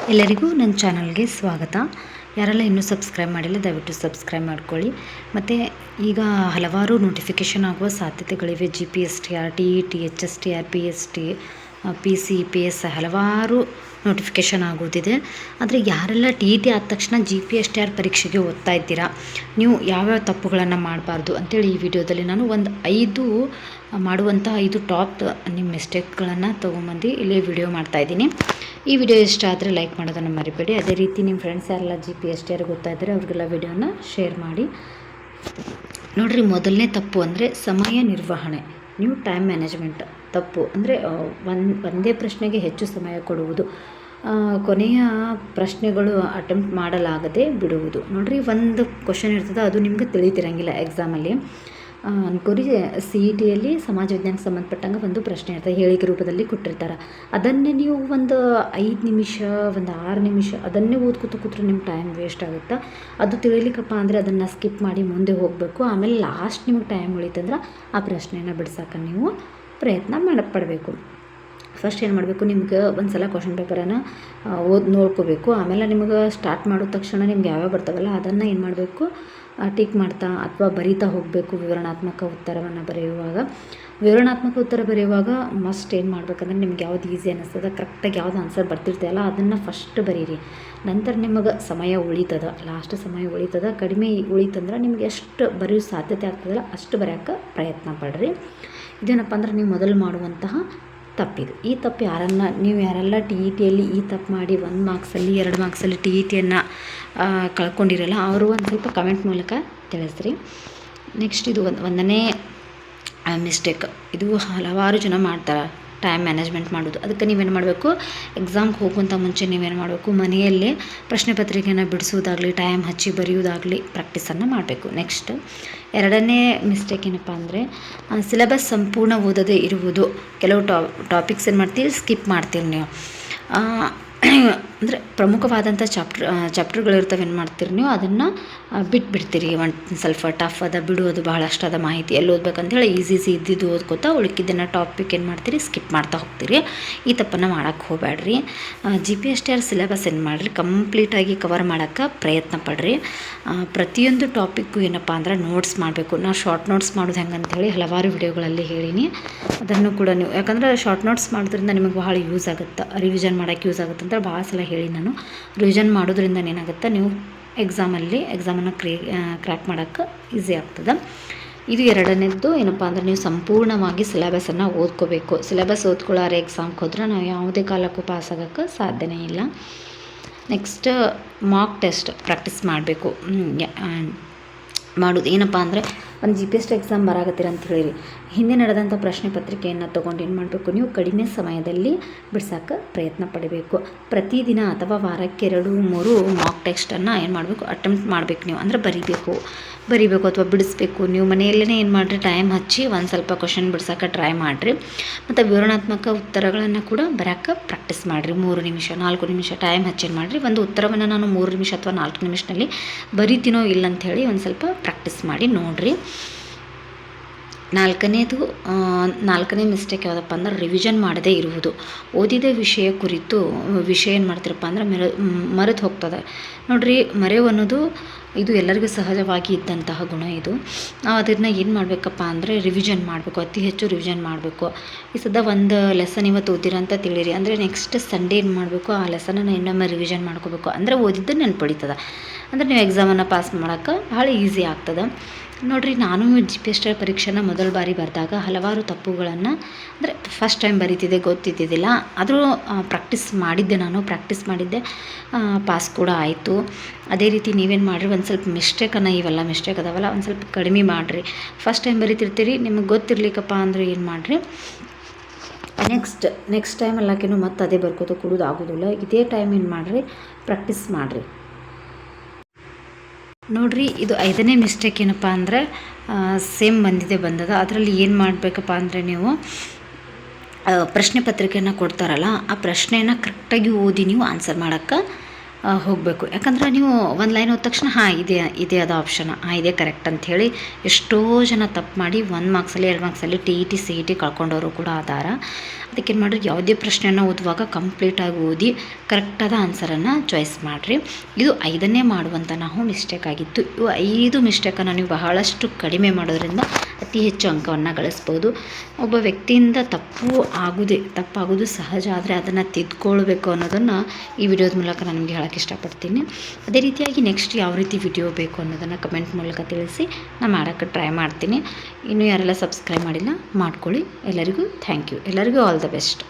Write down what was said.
ಎಲ್ಲರಿಗೂ ನನ್ನ ಚಾನಲ್ಗೆ ಸ್ವಾಗತ. ಯಾರೆಲ್ಲ ಇನ್ನೂ ಸಬ್ಸ್ಕ್ರೈಬ್ ಮಾಡಿಲ್ಲ ದಯವಿಟ್ಟು ಸಬ್ಸ್ಕ್ರೈಬ್ ಮಾಡ್ಕೊಳ್ಳಿ. ಮತ್ತು ಈಗ ಹಲವಾರು ನೋಟಿಫಿಕೇಷನ್ ಆಗುವ ಸಾಧ್ಯತೆಗಳಿವೆ. GPSTR, TET, HSTR, PST, PC, PS ಹಲವಾರು ನೋಟಿಫಿಕೇಷನ್ ಆಗೋದಿದೆ. ಆದರೆ ಯಾರೆಲ್ಲ TET ಆದ ತಕ್ಷಣ GPSTR ಪರೀಕ್ಷೆಗೆ ಓದ್ತಾ ಇದ್ದೀರಾ, ನೀವು ಯಾವ್ಯಾವ ತಪ್ಪುಗಳನ್ನು ಮಾಡಬಾರ್ದು ಅಂತೇಳಿ ಈ ವಿಡಿಯೋದಲ್ಲಿ ನಾನು ಒಂದು 5 ಟಾಪ್ ನಿಮ್ಮ ಮಿಸ್ಟೇಕ್ಗಳನ್ನು ತೊಗೊಂಬಂದು ಇಲ್ಲಿ ವಿಡಿಯೋ ಮಾಡ್ತಾಯಿದ್ದೀನಿ. ಈ ವಿಡಿಯೋ ಇಷ್ಟ ಆದರೆ ಲೈಕ್ ಮಾಡೋದನ್ನು ಮರಿಬೇಡಿ. ಅದೇ ರೀತಿ ನಿಮ್ಮ ಫ್ರೆಂಡ್ಸ್ ಯಾರೆಲ್ಲ GPSTR ಗೊತ್ತಾಯಿದ್ರೆ ಅವ್ರಿಗೆಲ್ಲ ವಿಡಿಯೋನ ಶೇರ್ ಮಾಡಿ. ನೋಡಿರಿ, ಮೊದಲನೇ ತಪ್ಪು ಅಂದರೆ ಸಮಯ ನಿರ್ವಹಣೆ, ನೀವು ಟೈಮ್ ಮ್ಯಾನೇಜ್ಮೆಂಟ್ ತಪ್ಪು. ಅಂದರೆ ಒಂದೇ ಪ್ರಶ್ನೆಗೆ ಹೆಚ್ಚು ಸಮಯ ಕೊಡುವುದು, ಕೊನೆಯ ಪ್ರಶ್ನೆಗಳು ಅಟೆಂಪ್ಟ್ ಮಾಡಲಾಗದೆ ಬಿಡುವುದು. ನೋಡಿರಿ, ಒಂದು ಕ್ವಶನ್ ಇರ್ತದೆ, ಅದು ನಿಮ್ಗೆ ತಿಳಿತಿರಂಗಿಲ್ಲ ಎಕ್ಸಾಮಲ್ಲಿ. ಅನ್ಕೋರಿ CETಯಲ್ಲಿ ಸಮಾಜ ವಿಜ್ಞಾನಕ್ಕೆ ಸಂಬಂಧಪಟ್ಟಂಗೆ ಒಂದು ಪ್ರಶ್ನೆ ಇರ್ತದೆ, ಹೇಳಿಕೆ ರೂಪದಲ್ಲಿ ಕೊಟ್ಟಿರ್ತಾರೆ. ಅದನ್ನೇ ನೀವು ಒಂದು 5 ನಿಮಿಷ, ಒಂದು 6 ನಿಮಿಷ ಅದನ್ನೇ ಕೂತ್ರೆ ನಿಮ್ಮ ಟೈಮ್ ವೇಸ್ಟ್ ಆಗುತ್ತೆ. ಅದು ತಿಳಿಲಿಕ್ಕಪ್ಪ ಅಂದರೆ ಅದನ್ನು ಸ್ಕಿಪ್ ಮಾಡಿ ಮುಂದೆ ಹೋಗಬೇಕು. ಆಮೇಲೆ ಲಾಸ್ಟ್ ನಿಮಗೆ ಟೈಮ್ ಉಳಿತಂದ್ರೆ ಆ ಪ್ರಶ್ನೆಯನ್ನು ಬಿಡ್ಸೋಕೆ ನೀವು ಪ್ರಯತ್ನ ಪಡಬೇಕು. ಫಸ್ಟ್ ಏನು ಮಾಡಬೇಕು, ನಿಮ್ಗೆ ಒಂದು ಸಲ ಕ್ವಶನ್ ಪೇಪರನ್ನು ನೋಡ್ಕೋಬೇಕು. ಆಮೇಲೆ ನಿಮಗೆ ಸ್ಟಾರ್ಟ್ ಮಾಡಿದ ತಕ್ಷಣ ನಿಮ್ಗೆ ಯಾವ್ಯಾವ ಬರ್ತಾವಲ್ಲ ಅದನ್ನು ಏನು ಮಾಡಬೇಕು, ಟಿಕ್ ಮಾಡ್ತಾ ಅಥವಾ ಬರಿತಾ ಹೋಗಬೇಕು. ವಿವರಣಾತ್ಮಕ ಉತ್ತರವನ್ನು ಬರೆಯುವಾಗ ಮಸ್ಟ್ ಏನು ಮಾಡ್ಬೇಕಂದ್ರೆ, ನಿಮ್ಗೆ ಯಾವ್ದು ಈಸಿ ಅನ್ನಿಸ್ತದೆ, ಕರೆಕ್ಟಾಗಿ ಯಾವ್ದು ಆನ್ಸರ್ ಬರ್ತಿರ್ತಲ್ಲ ಅದನ್ನು ಫಸ್ಟ್ ಬರೀರಿ. ನಂತರ ನಿಮಗೆ ಸಮಯ ಉಳಿತದ, ಲಾಸ್ಟ್ ಸಮಯ ಉಳಿತದ. ಕಡಿಮೆ ಉಳಿತಂದ್ರೆ ನಿಮ್ಗೆ ಎಷ್ಟು ಬರೆಯೋ ಸಾಧ್ಯತೆ ಆಗ್ತದಲ್ಲ ಅಷ್ಟು ಬರೆಯೋಕ್ಕೆ ಪ್ರಯತ್ನ ಪಡ್ರಿ. ಇದೇನಪ್ಪ ಅಂದ್ರೆ ನೀವು ಮೊದಲು ಮಾಡುವಂತಹ ತಪ್ಪಿದು. ಈ ತಪ್ಪು ಯಾರೆಲ್ಲ TETಯಲ್ಲಿ ಈ ತಪ್ಪು ಮಾಡಿ 1 ಮಾರ್ಕ್ಸಲ್ಲಿ 2 ಮಾರ್ಕ್ಸಲ್ಲಿ TETಯನ್ನು ಕಳ್ಕೊಂಡಿರಲ್ಲ ಅವರು ಒಂದು ಸ್ವಲ್ಪ ಕಮೆಂಟ್ ಮೂಲಕ ತಿಳಿಸ್ರಿ. ನೆಕ್ಸ್ಟ್ ಇದು ಒಂದನೇ ಮಿಸ್ಟೇಕ್, ಇದು ಹಲವಾರು ಜನ ಮಾಡ್ತಾರೆ, ಟೈಮ್ ಮ್ಯಾನೇಜ್ಮೆಂಟ್ ಮಾಡೋದು. ಅದಕ್ಕೆ ನೀವೇನು ಮಾಡಬೇಕು, ಎಕ್ಸಾಮ್ಗೆ ಹೋಗುವಂಥ ಮುಂಚೆ ನೀವೇನು ಮಾಡಬೇಕು, ಮನೆಯಲ್ಲೇ ಪ್ರಶ್ನೆ ಪತ್ರಿಕೆಯನ್ನು ಬಿಡಿಸೋದಾಗಲಿ ಟೈಮ್ ಹಚ್ಚಿ ಬರೆಯೋದಾಗಲಿ ಪ್ರಾಕ್ಟೀಸನ್ನು ಮಾಡಬೇಕು. ನೆಕ್ಸ್ಟ್ ಎರಡನೇ ಮಿಸ್ಟೇಕ್ ಏನಪ್ಪ ಅಂದರೆ, ಸಿಲೆಬಸ್ ಸಂಪೂರ್ಣ ಓದದೇ ಇರುವುದು. ಕೆಲವು ಟಾಪಿಕ್ಸ್ ಏನು ಮಾಡ್ತೀರಿ, ಸ್ಕಿಪ್ ಮಾಡ್ತೀರಿ ನೀವು. ಅಂದರೆ ಪ್ರಮುಖವಾದಂಥ ಚಾಪ್ಟರ್ಗಳಿರ್ತವೆ, ಏನು ಮಾಡ್ತೀರಿ ನೀವು ಅದನ್ನು ಬಿಟ್ಬಿಡ್ತೀರಿ. ಒಂದು ಸ್ವಲ್ಪ ಟಫ್ ಅದ ಬಿಡೋದು, ಭಾಳಷ್ಟು ಅದ ಮಾಹಿತಿ ಎಲ್ಲಿ ಓದ್ಬೇಕಂತೇಳಿ ಈಸಿ ಇದ್ದಿದ್ದು ಓದ್ಕೋತಾ ಉಳ್ಕಿದ್ದನ್ನು ಟಾಪಿಕ್ ಏನು ಮಾಡ್ತೀರಿ, ಸ್ಕಿಪ್ ಮಾಡ್ತಾ ಹೋಗ್ತೀರಿ. ಈ ತಪ್ಪನ್ನು ಮಾಡೋಕ್ಕೆ ಹೋಗಬೇಡ್ರಿ. GPSTR ಸಿಲೆಬಸ್ ಏನು ಮಾಡಿರಿ, ಕಂಪ್ಲೀಟಾಗಿ ಕವರ್ ಮಾಡೋಕ್ಕೆ ಪ್ರಯತ್ನ ಪಡ್ರಿ. ಪ್ರತಿಯೊಂದು ಟಾಪಿಕ್ಕು ಏನಪ್ಪ ಅಂದ್ರೆ ನೋಟ್ಸ್ ಮಾಡಬೇಕು. ನಾವು ಶಾರ್ಟ್ ನೋಟ್ಸ್ ಮಾಡೋದು ಹೆಂಗಂತೇಳಿ ಹಲವಾರು ವಿಡಿಯೋಗಳಲ್ಲಿ ಹೇಳೀನಿ. ಅದನ್ನು ಕೂಡ ನೀವು, ಯಾಕಂದರೆ ಶಾರ್ಟ್ ನೋಟ್ಸ್ ಮಾಡೋದ್ರಿಂದ ನಿಮಗೆ ಭಾಳ ಯೂಸ್ ಆಗುತ್ತೆ, ರಿವಿಷನ್ ಮಾಡೋಕ್ಕೆ ಯೂಸ್ ಆಗುತ್ತೆ ಅಂತ ಭಾಳ ಸಲ ಹೇಳಿ ನಾನು. ರಿವಿಷನ್ ಮಾಡೋದ್ರಿಂದ ಏನಾಗುತ್ತೆ, ನೀವು ಎಕ್ಸಾಮನ್ನು ಕ್ರ್ಯಾಕ್ ಮಾಡೋಕ್ಕೆ ಈಸಿ ಆಗ್ತದೆ. ಇದು ಎರಡನೇದ್ದು ಏನಪ್ಪ ಅಂದರೆ, ನೀವು ಸಂಪೂರ್ಣವಾಗಿ ಸಿಲೆಬಸನ್ನು ಓದ್ಕೋಬೇಕು. ಸಿಲೆಬಸ್ ಓದ್ಕೊಳ್ಳೋರೆ ಎಕ್ಸಾಮ್ಗೆ ಹೋದ್ರೆ ನಾವು ಯಾವುದೇ ಕಾಲಕ್ಕೂ ಪಾಸ್ ಆಗೋಕ್ಕೆ ಸಾಧ್ಯನೇ ಇಲ್ಲ. ನೆಕ್ಸ್ಟ್ ಮಾಕ್ ಟೆಸ್ಟ್ ಪ್ರಾಕ್ಟೀಸ್ ಮಾಡಬೇಕು. ಮಾಡೋದು ಏನಪ್ಪ ಅಂದರೆ, ಒಂದು GPST ಎಕ್ಸಾಮ್ ಬರಾಕತ್ತೀರ ಅಂತ ಹೇಳಿರಿ, ಹಿಂದೆ ನಡೆದಂಥ ಪ್ರಶ್ನೆ ಪತ್ರಿಕೆಯನ್ನು ತೊಗೊಂಡು ಏನು ಮಾಡಬೇಕು, ನೀವು ಕಡಿಮೆ ಸಮಯದಲ್ಲಿ ಬಿಡ್ಸೋಕ್ಕೆ ಪ್ರಯತ್ನ ಪಡಬೇಕು. ಪ್ರತಿದಿನ ಅಥವಾ ವಾರಕ್ಕೆ 2-3 ಮಾಕ್ ಟೆಸ್ಟನ್ನು ಏನು ಮಾಡಬೇಕು, ಅಟೆಂಪ್ಟ್ ಮಾಡಬೇಕು. ನೀವು ಅಂದರೆ ಬರಿಬೇಕು ಅಥವಾ ಬಿಡಿಸ್ಬೇಕು. ನೀವು ಮನೆಯಲ್ಲೇ ಏನು ಮಾಡಿರಿ, ಟೈಮ್ ಹಚ್ಚಿ ಒಂದು ಸ್ವಲ್ಪ ಕ್ವಶನ್ ಬಿಡ್ಸೋಕ್ಕೆ ಟ್ರೈ ಮಾಡಿರಿ. ಮತ್ತು ವಿವರಣಾತ್ಮಕ ಉತ್ತರಗಳನ್ನು ಕೂಡ ಬರೋಕ್ಕೆ ಪ್ರಾಕ್ಟೀಸ್ ಮಾಡಿರಿ. 3 ನಿಮಿಷ 4 ನಿಮಿಷ ಟೈಮ್ ಹಚ್ಚಿ ಏನು ಮಾಡಿರಿ, ಒಂದು ಉತ್ತರವನ್ನು ನಾನು 3 ನಿಮಿಷ ಅಥವಾ 4 ನಿಮಿಷದಲ್ಲಿ ಬರಿತೀನೋ ಇಲ್ಲ ಅಂಥೇಳಿ ಒಂದು ಸ್ವಲ್ಪ ಪ್ರಾಕ್ಟೀಸ್ ಮಾಡಿ ನೋಡಿರಿ. ನಾಲ್ಕನೇ ಮಿಸ್ಟೇಕ್ ಯಾವುದಪ್ಪ ಅಂದ್ರೆ, ರಿವಿಷನ್ ಮಾಡದೇ ಇರುವುದು. ಓದಿದ ವಿಷಯ ಏನು ಮಾಡ್ತೀರಪ್ಪ ಅಂದ್ರೆ ಮರೆತು ಹೋಗ್ತದೆ. ನೋಡಿರಿ, ಮರೆವು ಅನ್ನೋದು ಇದು ಎಲ್ಲರಿಗೂ ಸಹಜವಾಗಿ ಇದ್ದಂತಹ ಗುಣ. ಇದು ನಾವು ಅದನ್ನು ಏನು ಮಾಡಬೇಕಪ್ಪ ಅಂದರೆ ರಿವಿಷನ್ ಮಾಡಬೇಕು, ಅತಿ ಹೆಚ್ಚು ರಿವಿಷನ್ ಮಾಡಬೇಕು. ಈ ಸದ್ಯ ಒಂದು ಲೆಸನ್ ಇವತ್ತು ಓದಿರ ಅಂತ ತಿಳಿರಿ, ಅಂದರೆ ನೆಕ್ಸ್ಟ್ ಸಂಡೇ ಏನು ಮಾಡಬೇಕು, ಆ ಲೆಸನನ್ನು ಇನ್ನೊಮ್ಮೆ ರಿವಿಷನ್ ಮಾಡ್ಕೋಬೇಕು. ಅಂದರೆ ಓದಿದ್ದು ನೆನ್ಪುಳಿತದೆ, ಅಂದರೆ ನೀವು ಎಕ್ಸಾಮನ್ನು ಪಾಸ್ ಮಾಡೋಕ್ಕೆ ಭಾಳ ಈಸಿ ಆಗ್ತದೆ. ನೋಡಿರಿ, ನಾನು GPSTR ಪರೀಕ್ಷೆನ ಮೊದಲ ಬಾರಿ ಬರೆದಾಗ ಹಲವಾರು ತಪ್ಪುಗಳನ್ನು, ಅಂದರೆ ಫಸ್ಟ್ ಟೈಮ್ ಬರೀತಿದ್ದೆ, ಗೊತ್ತಿದ್ದಿದ್ದಿಲ್ಲ. ಆದರೂ ಪ್ರಾಕ್ಟೀಸ್ ಮಾಡಿದ್ದೆ, ಪಾಸ್ ಕೂಡ ಆಯಿತು. ಅದೇ ರೀತಿ ನೀವೇನು ಮಾಡಿರಿ, ಒಂದು ಸ್ವಲ್ಪ ಇವೆಲ್ಲ ಮಿಸ್ಟೇಕ್ ಅದಾವಲ್ಲ ಒಂದು ಸ್ವಲ್ಪ ಕಡಿಮೆ ಮಾಡಿರಿ. ಫಸ್ಟ್ ಟೈಮ್ ಬರೀತಿರ್ತೀರಿ, ನಿಮಗೆ ಗೊತ್ತಿರ್ಲಿಕ್ಕಪ್ಪ ಅಂದರೆ ಏನು ಮಾಡಿರಿ, ನೆಕ್ಸ್ಟ್ ಟೈಮ್ ಎಲ್ಲಕ್ಕೇನು ಮತ್ತೆ ಅದೇ ಬರ್ಕೋತ ಕೊಡೋದು ಆಗೋದಿಲ್ಲ. ಇದೇ ಟೈಮ್ ಏನು ಮಾಡಿರಿ, ಪ್ರಾಕ್ಟೀಸ್ ಮಾಡಿರಿ. ನೋಡಿರಿ, ಇದು 5ನೇ ಮಿಸ್ಟೇಕ್ ಏನಪ್ಪ ಅಂದರೆ, ಸೇಮ್ ಬಂದದ. ಅದರಲ್ಲಿ ಏನು ಮಾಡಬೇಕಪ್ಪ ಅಂದರೆ, ನೀವು ಪ್ರಶ್ನೆ ಪತ್ರಿಕೆಯನ್ನು ಕೊಡ್ತಾರಲ್ಲ ಆ ಪ್ರಶ್ನೆಯನ್ನು ಕರೆಕ್ಟಾಗಿ ಓದಿ ನೀವು ಆನ್ಸರ್ ಮಾಡೋಕ್ಕೆ ಹೋಗಬೇಕು. ಯಾಕಂದ್ರೆ ನೀವು ಒಂದು ಲೈನ್ ಓದ ತಕ್ಷಣ ಹಾಂ ಇದೇ ಅದು ಆಪ್ಷನ್, ಇದೇ ಕರೆಕ್ಟ್ ಅಂಥೇಳಿ ಎಷ್ಟೋ ಜನ ತಪ್ಪು ಮಾಡಿ 1 ಮಾರ್ಕ್ಸಲ್ಲಿ 2 ಮಾರ್ಕ್ಸಲ್ಲಿ TET CET ಕಳ್ಕೊಂಡವರು ಕೂಡ ಅದಾರ. ಅದಕ್ಕೇನು ಮಾಡಿರಿ, ಯಾವುದೇ ಪ್ರಶ್ನೆಯನ್ನು ಓದುವಾಗ ಕಂಪ್ಲೀಟಾಗಿ ಓದಿ ಕರೆಕ್ಟಾದ ಆನ್ಸರನ್ನು ಚಾಯ್ಸ್ ಮಾಡಿರಿ. ಇದು 5ನೇ ಮಾಡುವಂಥ ನಾವು ಮಿಸ್ಟೇಕ್ ಆಗಿತ್ತು. ಇವು 5 ಮಿಸ್ಟೇಕನ್ನು ನೀವು ಬಹಳಷ್ಟು ಕಡಿಮೆ ಮಾಡೋದ್ರಿಂದ ಅತಿ ಹೆಚ್ಚು ಅಂಕವನ್ನು ಗಳಿಸ್ಬೋದು. ಒಬ್ಬ ವ್ಯಕ್ತಿಯಿಂದ ತಪ್ಪಾಗೋದು ಸಹಜ, ಆದರೆ ಅದನ್ನು ತಿದ್ಕೊಳ್ಬೇಕು ಅನ್ನೋದನ್ನು ಈ ವಿಡಿಯೋದ ಮೂಲಕ ನಾನು ನಿಮಗೆ ಹೇಳೋಕ್ಕೆ ಇಷ್ಟಪಡ್ತೀನಿ. ಅದೇ ರೀತಿಯಾಗಿ ನೆಕ್ಸ್ಟ್ ಯಾವ ರೀತಿ ವಿಡಿಯೋ ಬೇಕು ಅನ್ನೋದನ್ನು ಕಮೆಂಟ್ ಮೂಲಕ ತಿಳಿಸಿ ನಾನು ಮಾಡೋಕ್ಕೆ ಟ್ರೈ ಮಾಡ್ತೀನಿ. ಇನ್ನೂ ಯಾರೆಲ್ಲ ಸಬ್ಸ್ಕ್ರೈಬ್ ಮಾಡಿಲ್ಲ ಮಾಡ್ಕೊಳ್ಳಿ. ಎಲ್ಲರಿಗೂ ಥ್ಯಾಂಕ್ ಯು. ಎಲ್ಲರಿಗೂ ಆಲ್ ದ ಬೆಸ್ಟ್.